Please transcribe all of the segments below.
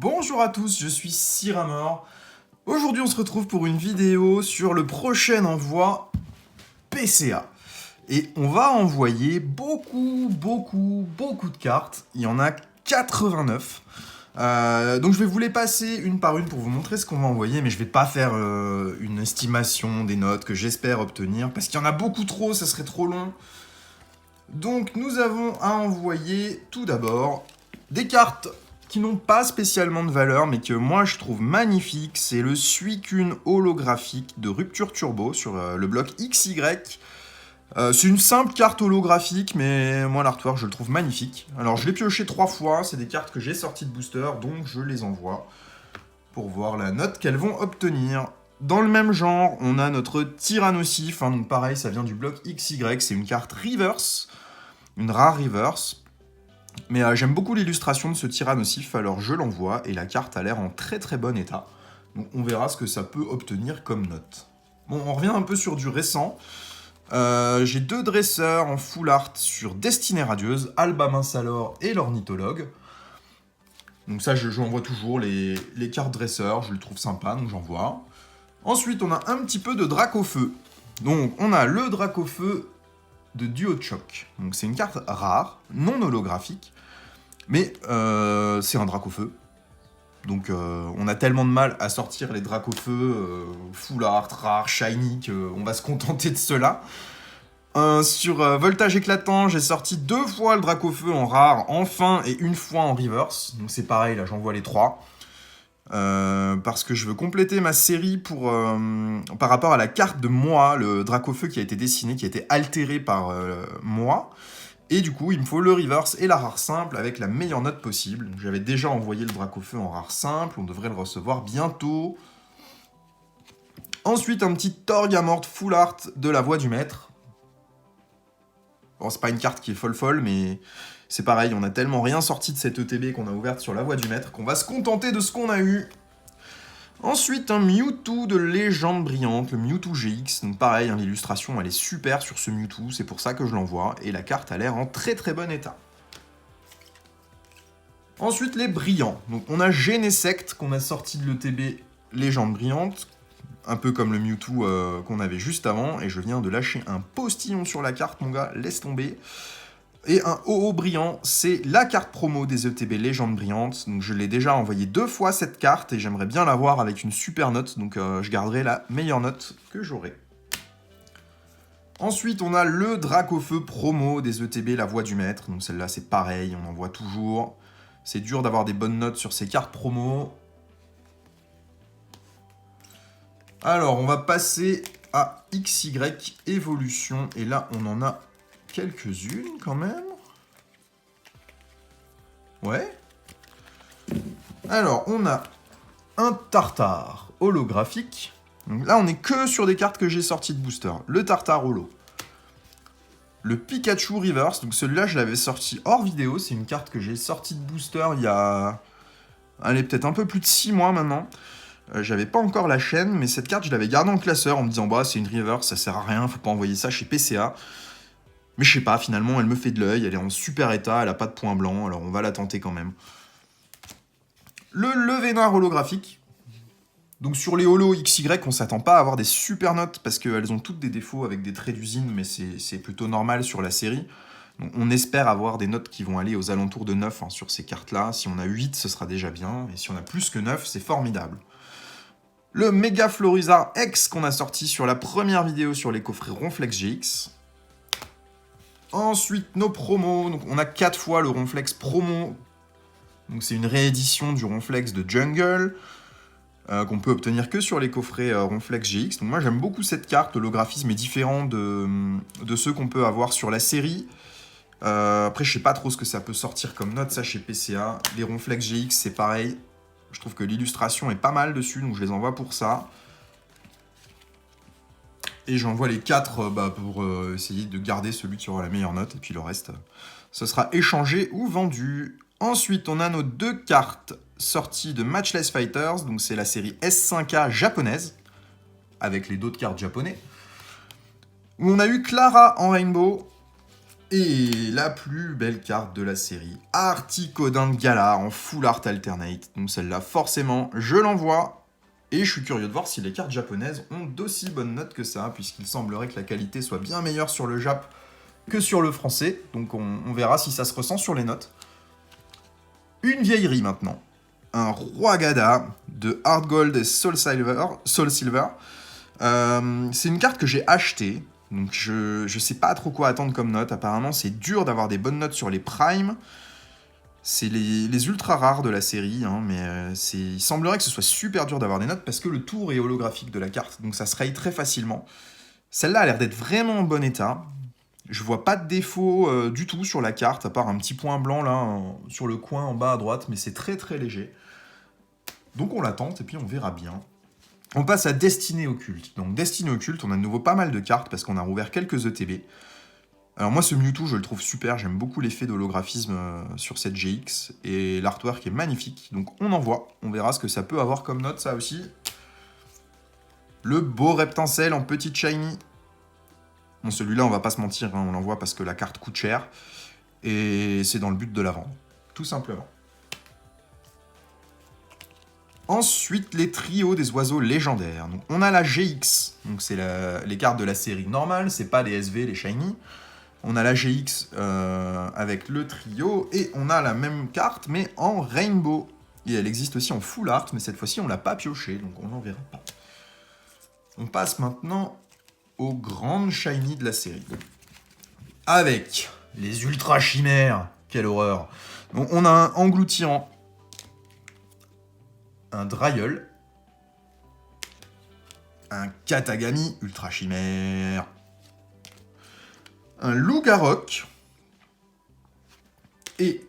Bonjour à tous, je suis Siramor. Aujourd'hui on se retrouve pour une vidéo sur le prochain envoi PCA. Et on va envoyer beaucoup de cartes. Il y en a 89. Donc je vais vous les passer une par une pour vous montrer ce qu'on va envoyer, mais je vais pas faire une estimation des notes que j'espère obtenir, parce qu'il y en a beaucoup trop, ça serait trop long. Donc nous avons à envoyer tout d'abord des cartes qui n'ont pas spécialement de valeur, mais que moi je trouve magnifiques. C'est le Suicune holographique de Rupture Turbo sur le bloc XY. C'est une simple carte holographique, mais moi l'artwork je le trouve magnifique. Alors je l'ai pioché 3 fois, c'est des cartes que j'ai sorties de booster, donc je les envoie pour voir la note qu'elles vont obtenir. Dans le même genre, on a notre Tyrannosif, donc pareil, ça vient du bloc XY, c'est une carte reverse, une rare reverse. Mais j'aime beaucoup l'illustration de ce Tyrannosif, alors je l'envoie, et la carte a l'air en très bon état. Donc on verra ce que ça peut obtenir comme note. Bon, on revient un peu sur du récent. J'ai 2 dresseurs en full art sur Destinée Radieuse, Alba Minsalor et l'Ornithologue. Donc ça, j'envoie toujours les cartes dresseurs, je le trouve sympa, donc j'envoie. Ensuite, on a un petit peu de Dracofeu. Donc on a le Dracofeu de Duochoc. Donc c'est une carte rare, non holographique, mais c'est un Dracofeu. Donc on a tellement de mal à sortir les Dracofeu full art, rare, shiny, qu'on va se contenter de cela. Sur Voltage Éclatant, j'ai sorti 2 fois le Dracofeu en rare, enfin, et 1 fois en reverse. Donc c'est pareil, là j'envoie les 3. Parce que je veux compléter ma série par rapport à la carte de moi, le Dracofeu qui a été dessiné, qui a été altéré par moi. Et du coup, il me faut le reverse et la rare simple avec la meilleure note possible. J'avais déjà envoyé le Dracofeu en rare simple, on devrait le recevoir bientôt. Ensuite, un petit Torgamort full art de la Voix du Maître. Bon, c'est pas une carte qui est folle, mais c'est pareil, on a tellement rien sorti de cette ETB qu'on a ouverte sur la Voix du Maître qu'on va se contenter de ce qu'on a eu. Ensuite, un Mewtwo de Légende Brillante, le Mewtwo GX. Donc pareil, l'illustration elle est super sur ce Mewtwo, c'est pour ça que je l'envoie. Et la carte a l'air en très bon état. Ensuite, les brillants. Donc on a Genesect qu'on a sorti de l'ETB Légende Brillante. Un peu comme le Mewtwo qu'on avait juste avant. Et je viens de lâcher un postillon sur la carte, mon gars, laisse tomber. Et un OO brillant, c'est la carte promo des ETB Légende Brillante. Donc je l'ai déjà envoyé 2 fois cette carte et j'aimerais bien l'avoir avec une super note. Donc je garderai la meilleure note que j'aurai. Ensuite, on a le Dracofeu promo des ETB La Voix du Maître. Donc celle-là, c'est pareil, on en voit toujours. C'est dur d'avoir des bonnes notes sur ces cartes promo. Alors, on va passer à XY Évolution. Et là, on en a quelques-unes quand même. Ouais. Alors, on a un Tartare holographique. Donc là, on est que sur des cartes que j'ai sorties de booster. Le Tartare holo. Le Pikachu Reverse. Donc celui-là, je l'avais sorti hors vidéo. C'est une carte que j'ai sortie de booster il y a... Allez, peut-être un peu plus de 6 mois maintenant. J'avais pas encore la chaîne, mais cette carte, je l'avais gardée en classeur en me disant, bah, c'est une Reverse, ça sert à rien, faut pas envoyer ça chez PCA. Mais je sais pas, finalement, elle me fait de l'œil, elle est en super état, elle a pas de point blanc, alors on va la tenter quand même. Le Levénard holographique. Donc sur les holos XY, on s'attend pas à avoir des super notes, parce qu'elles ont toutes des défauts avec des traits d'usine, mais c'est plutôt normal sur la série. Donc on espère avoir des notes qui vont aller aux alentours de 9 sur ces cartes-là. Si on a 8, ce sera déjà bien, et si on a plus que 9, c'est formidable. Le Méga Florizard X qu'on a sorti sur la première vidéo sur les coffrets Ronflex GX. Ensuite, nos promos. Donc, on a 4 fois le Ronflex promo. Donc, c'est une réédition du Ronflex de Jungle qu'on peut obtenir que sur les coffrets Ronflex GX. Donc, moi, j'aime beaucoup cette carte. Le graphisme est différent de ceux qu'on peut avoir sur la série. Après, je sais pas trop ce que ça peut sortir comme note, ça, chez PCA. Les Ronflex GX, c'est pareil. Je trouve que l'illustration est pas mal dessus, donc je les envoie pour ça. Et j'envoie les 4 pour essayer de garder celui qui aura la meilleure note. Et puis le reste, ce sera échangé ou vendu. Ensuite, on a nos 2 cartes sorties de Matchless Fighters. Donc c'est la série S5A japonaise, avec les d'autres cartes japonais. Où on a eu Clara en Rainbow. Et la plus belle carte de la série, Articodin de Galar en full art alternate. Donc celle-là, forcément, je l'envoie. Et je suis curieux de voir si les cartes japonaises ont d'aussi bonnes notes que ça, puisqu'il semblerait que la qualité soit bien meilleure sur le Jap que sur le français. Donc on verra si ça se ressent sur les notes. Une vieillerie maintenant. Un Roi Gada de Hard Gold et Soul Silver. C'est une carte que j'ai achetée. Donc je sais pas trop quoi attendre comme note. Apparemment, c'est dur d'avoir des bonnes notes sur les primes. C'est les ultra rares de la série, hein, mais il semblerait que ce soit super dur d'avoir des notes parce que le tour est holographique de la carte, donc ça se raye très facilement. Celle-là a l'air d'être vraiment en bon état. Je vois pas de défaut du tout sur la carte, à part un petit point blanc là, sur le coin en bas à droite, mais c'est très très léger. Donc on la tente et puis on verra bien. On passe à Destinée Occulte. Donc Destinée Occulte, on a de nouveau pas mal de cartes parce qu'on a rouvert quelques ETB. Alors moi ce Mewtwo je le trouve super, j'aime beaucoup l'effet d'holographisme sur cette GX et l'artwork est magnifique, donc on envoie, on verra ce que ça peut avoir comme note ça aussi. Le beau Reptincelle en petite shiny. Bon celui-là on va pas se mentir, hein, on l'envoie parce que la carte coûte cher et c'est dans le but de la vendre, tout simplement. Ensuite, les trios des oiseaux légendaires. Donc, on a la GX, donc c'est les cartes de la série normale, c'est pas les SV, les shiny. On a la GX avec le trio, et on a la même carte, mais en rainbow. Et elle existe aussi en full art, mais cette fois-ci, on l'a pas pioché, donc on n'en verra pas. On passe maintenant aux grandes shiny de la série. Avec les ultra chimères, quelle horreur. Donc, on a un engloutirant, un Dryel, un Katagami ultra chimère, un Lougarok, et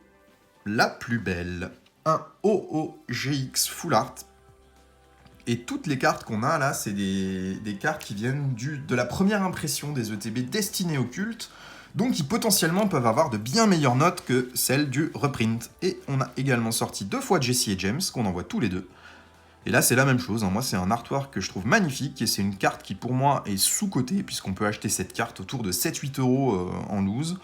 la plus belle, un OOGX Full Art. Et toutes les cartes qu'on a là, c'est des cartes qui viennent de la première impression des ETB Destinée Occulte, donc qui potentiellement peuvent avoir de bien meilleures notes que celles du reprint. Et on a également sorti 2 fois Jessie et James, qu'on envoie tous les deux. Et là, c'est la même chose. Hein. Moi, c'est un artwork que je trouve magnifique et c'est une carte qui, pour moi, est sous-cotée puisqu'on peut acheter cette carte autour de 7-8 € en loose.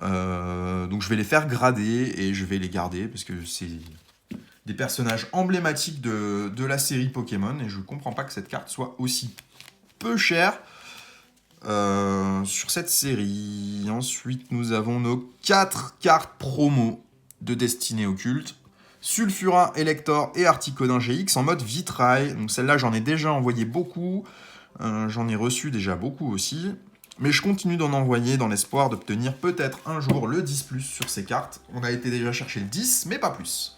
Donc, je vais les faire grader et je vais les garder parce que c'est des personnages emblématiques de la série Pokémon et je ne comprends pas que cette carte soit aussi peu chère sur cette série. Ensuite, nous avons nos 4 cartes promo de Destinée Occulte. Sulfura, Elector et Articodin GX en mode vitrail. Donc celle-là, j'en ai déjà envoyé beaucoup. J'en ai reçu déjà beaucoup aussi. Mais je continue d'en envoyer dans l'espoir d'obtenir peut-être un jour le 10+ sur ces cartes. On a été déjà chercher le 10, mais pas plus.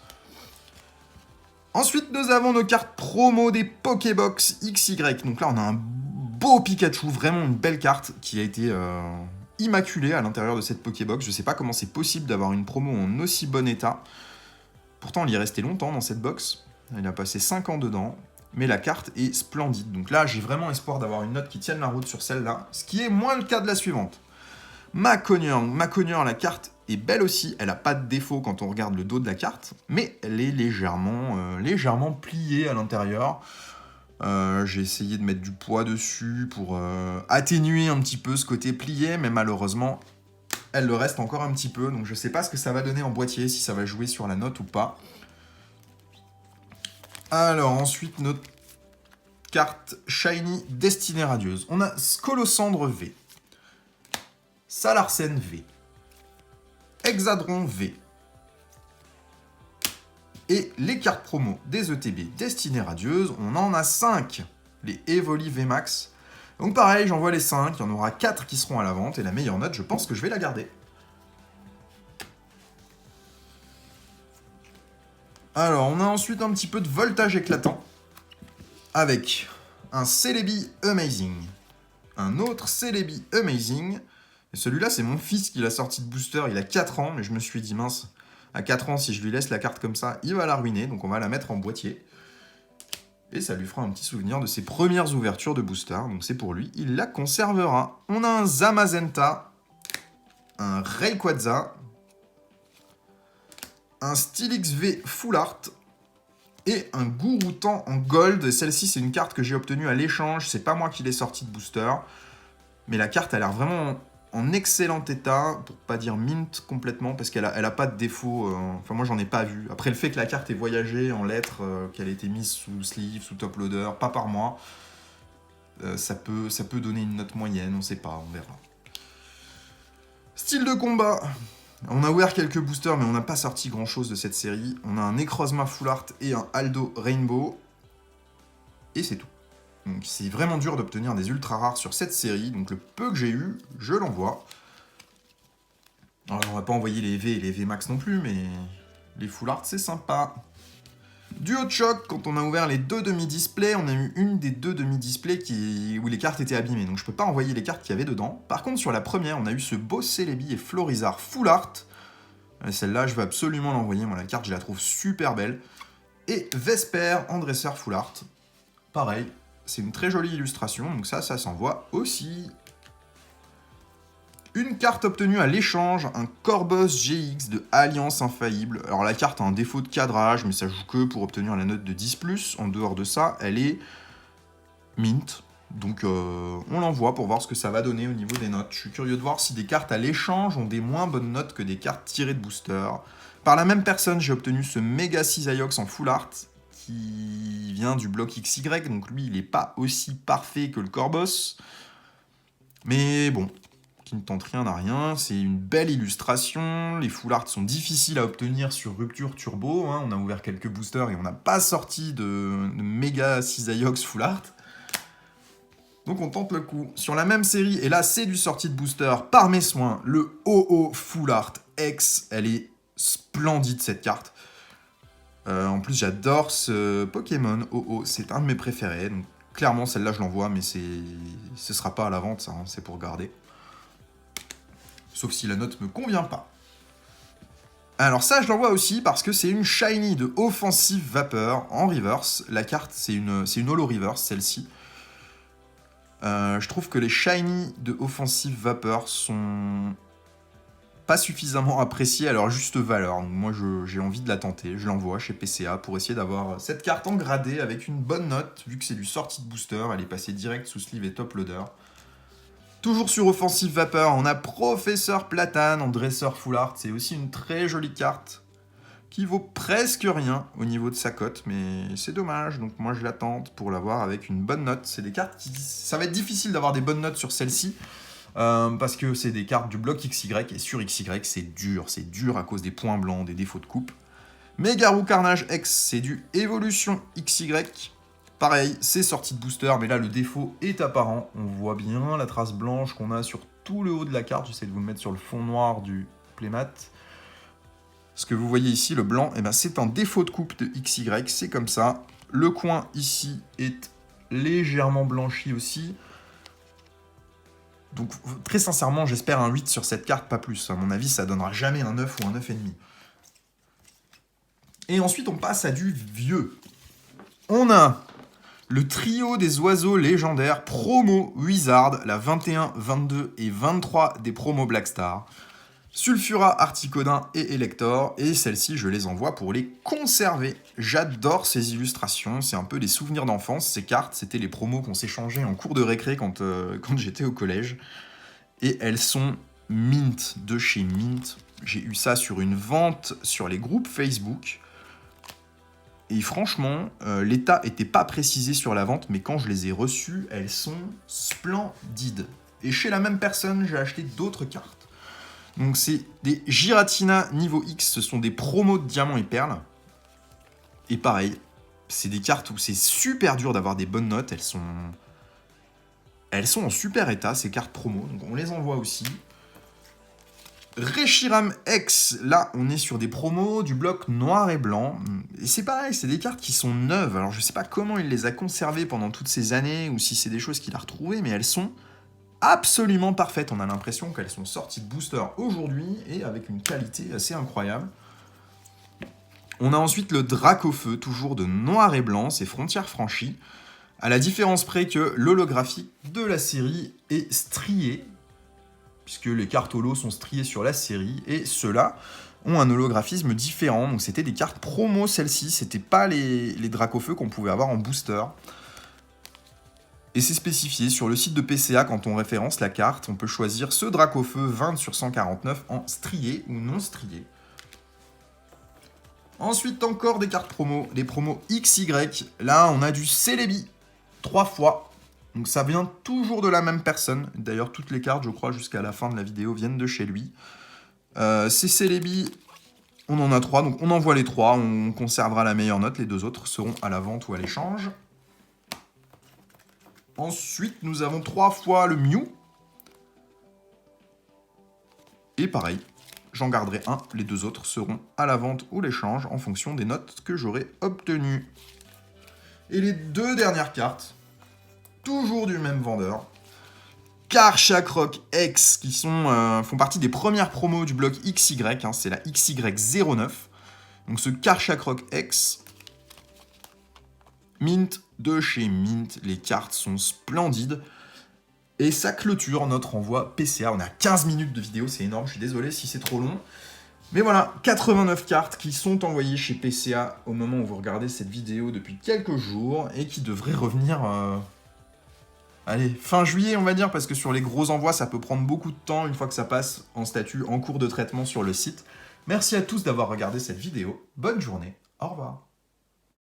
Ensuite, nous avons nos cartes promo des Pokébox XY. Donc là, on a un beau Pikachu, vraiment une belle carte qui a été immaculée à l'intérieur de cette Pokébox. Je sais pas comment c'est possible d'avoir une promo en aussi bon état. Pourtant, il y est resté longtemps dans cette box. Il a passé 5 ans dedans. Mais la carte est splendide. Donc là, j'ai vraiment espoir d'avoir une note qui tienne la route sur celle-là. Ce qui est moins le cas de la suivante. Macogneur, la carte est belle aussi. Elle n'a pas de défaut quand on regarde le dos de la carte. Mais elle est légèrement pliée à l'intérieur. J'ai essayé de mettre du poids dessus pour atténuer un petit peu ce côté plié. Mais malheureusement, elle le reste encore un petit peu, donc je sais pas ce que ça va donner en boîtier, si ça va jouer sur la note ou pas. Alors ensuite, notre carte Shiny Destinée Radieuse. On a Scolosandre V, Salarsen V, Hexadron V, et les cartes promo des ETB Destinée Radieuse, on en a 5, les Evoli VMAX. Donc pareil, j'envoie les 5, il y en aura 4 qui seront à la vente, et la meilleure note, je pense que je vais la garder. Alors, on a ensuite un petit peu de voltage éclatant, avec un Celebi Amazing, un autre Celebi Amazing, et celui-là, c'est mon fils qui l'a sorti de booster, il a 4 ans, mais je me suis dit, mince, à 4 ans, si je lui laisse la carte comme ça, il va la ruiner, donc on va la mettre en boîtier. Et ça lui fera un petit souvenir de ses premières ouvertures de booster, donc c'est pour lui, il la conservera. On a un Zamazenta, un Rayquaza, un Steelix V Full Art, et un Gouroutan en gold. Celle-ci, c'est une carte que j'ai obtenue à l'échange, c'est pas moi qui l'ai sortie de booster, mais la carte a l'air vraiment en excellent état, pour pas dire mint complètement, parce qu'elle a pas de défaut. Enfin, moi, j'en ai pas vu. Après, le fait que la carte ait voyagé en lettres, qu'elle ait été mise sous sleeve, sous top loader, pas par moi, ça peut donner une note moyenne, on sait pas, on verra. Style de combat. On a ouvert quelques boosters, mais on n'a pas sorti grand-chose de cette série. On a un Necrozma Full Art et un Aldo Rainbow. Et c'est tout. Donc c'est vraiment dur d'obtenir des ultra rares sur cette série. Donc le peu que j'ai eu, je l'envoie. Alors on va pas envoyer les V et les V Max non plus, mais les Full Art c'est sympa. Duo de choc, quand on a ouvert les 2 demi-displays, on a eu une des 2 demi-displays où les cartes étaient abîmées. Donc je peux pas envoyer les cartes qu'il y avait dedans. Par contre sur la première, on a eu ce beau Celebi et Florizard Full Art. Celle-là, je veux absolument l'envoyer. Moi la carte, je la trouve super belle. Et Vesper en dresseur Full Art. Pareil. C'est une très jolie illustration, donc ça s'envoie aussi. Une carte obtenue à l'échange, un Corboss GX de Alliance Infaillible. Alors la carte a un défaut de cadrage, mais ça joue que pour obtenir la note de 10+. En dehors de ça, elle est mint. Donc on l'envoie pour voir ce que ça va donner au niveau des notes. Je suis curieux de voir si des cartes à l'échange ont des moins bonnes notes que des cartes tirées de booster. Par la même personne, j'ai obtenu ce Mega Cisaiox en Full Art, qui vient du bloc XY, donc lui, il n'est pas aussi parfait que le Corboss. Mais bon, qui ne tente rien à rien, c'est une belle illustration. Les Full Art sont difficiles à obtenir sur Rupture Turbo. Hein. On a ouvert quelques boosters et on n'a pas sorti de Mega Cisaiox Full Art. Donc on tente le coup. Sur la même série, et là c'est du sortie de booster par mes soins, le OO Full Art X. Elle est splendide cette carte. En plus, j'adore ce Pokémon OO, c'est un de mes préférés. Donc, clairement, celle-là, je l'envoie, mais ce sera pas à la vente, ça, hein, c'est pour garder. Sauf si la note me convient pas. Alors ça, je l'envoie aussi parce que c'est une Shiny de Offensive Vapeur en reverse. La carte, c'est une holo reverse, celle-ci. Je trouve que les Shiny de Offensive Vapeur sont pas suffisamment apprécié à leur juste valeur. Donc moi, j'ai envie de la tenter. Je l'envoie chez PCA pour essayer d'avoir cette carte en gradé avec une bonne note. Vu que c'est du sortie de booster, elle est passée direct sous sleeve et top loader. Toujours sur Offensive Vapeur, on a Professeur Platane en dresseur Full Art. C'est aussi une très jolie carte qui vaut presque rien au niveau de sa cote, mais c'est dommage. Donc moi, je la tente pour l'avoir avec une bonne note. C'est des cartes qui... Ça va être difficile d'avoir des bonnes notes sur celle-ci. Parce que c'est des cartes du bloc XY, et sur XY, c'est dur à cause des points blancs, des défauts de coupe. Megarou Carnage X, c'est du Évolution XY. Pareil, c'est sorti de booster, mais là, le défaut est apparent. On voit bien la trace blanche qu'on a sur tout le haut de la carte. J'essaie de vous le mettre sur le fond noir du playmat. Ce que vous voyez ici, le blanc, eh ben, c'est un défaut de coupe de XY, c'est comme ça. Le coin ici est légèrement blanchi aussi. Donc, très sincèrement, j'espère un 8 sur cette carte, pas plus. À mon avis, ça donnera jamais un 9 ou un 9,5. Et ensuite, on passe à du vieux. On a le trio des oiseaux légendaires promo Wizard, la 21, 22 et 23 des promos Blackstar. Sulfura, Articodin et Elector. Et celles-ci, je les envoie pour les conserver. J'adore ces illustrations. C'est un peu des souvenirs d'enfance. Ces cartes, c'était les promos qu'on s'échangeait en cours de récré quand j'étais au collège. Et elles sont mint, de chez Mint. J'ai eu ça sur une vente sur les groupes Facebook. Et franchement, l'état n'était pas précisé sur la vente, mais quand je les ai reçues, elles sont splendides. Et chez la même personne, j'ai acheté d'autres cartes. Donc c'est des Giratina niveau X, ce sont des promos de diamants et perles. Et pareil, c'est des cartes où c'est super dur d'avoir des bonnes notes, elles sont en super état, ces cartes promo, donc on les envoie aussi. Reshiram X, là on est sur des promos du bloc noir et blanc. Et c'est pareil, c'est des cartes qui sont neuves, alors je sais pas comment il les a conservées pendant toutes ces années, ou si c'est des choses qu'il a retrouvées, mais elles sont absolument parfaites. On a l'impression qu'elles sont sorties de booster aujourd'hui et avec une qualité assez incroyable. On a ensuite le Dracofeu, toujours de noir et blanc, c'est frontières franchies, à la différence près que l'holographique de la série est strié, puisque les cartes holo sont striées sur la série, et ceux-là ont un holographisme différent. Donc c'était des cartes promo, celles-ci, c'était pas les Dracofeu qu'on pouvait avoir en booster. Et c'est spécifié sur le site de PCA quand on référence la carte. On peut choisir ce Dracofeu 20 sur 149 en strié ou non strié. Ensuite, encore des cartes promo, les promos XY. Là, on a du Celebi, 3 fois. Donc ça vient toujours de la même personne. D'ailleurs, toutes les cartes, je crois, jusqu'à la fin de la vidéo, viennent de chez lui. C'est Celebi, on en a 3, donc on envoie les 3, on conservera la meilleure note. Les 2 autres seront à la vente ou à l'échange. Ensuite, nous avons 3 fois le Mew. Et pareil. J'en garderai un, les 2 autres seront à la vente ou l'échange en fonction des notes que j'aurai obtenues. Et les 2 dernières cartes, toujours du même vendeur, Karchakrok X, qui font partie des premières promos du bloc XY, hein, c'est la XY09. Donc ce Karchakrok X, Mint de chez Mint, les cartes sont splendides. Et ça clôture notre envoi PCA. On a 15 minutes de vidéo, c'est énorme, je suis désolé si c'est trop long. Mais voilà, 89 cartes qui sont envoyées chez PCA au moment où vous regardez cette vidéo depuis quelques jours et qui devraient revenir, allez, fin juillet on va dire, parce que sur les gros envois ça peut prendre beaucoup de temps une fois que ça passe en statut en cours de traitement sur le site. Merci à tous d'avoir regardé cette vidéo, bonne journée, au revoir.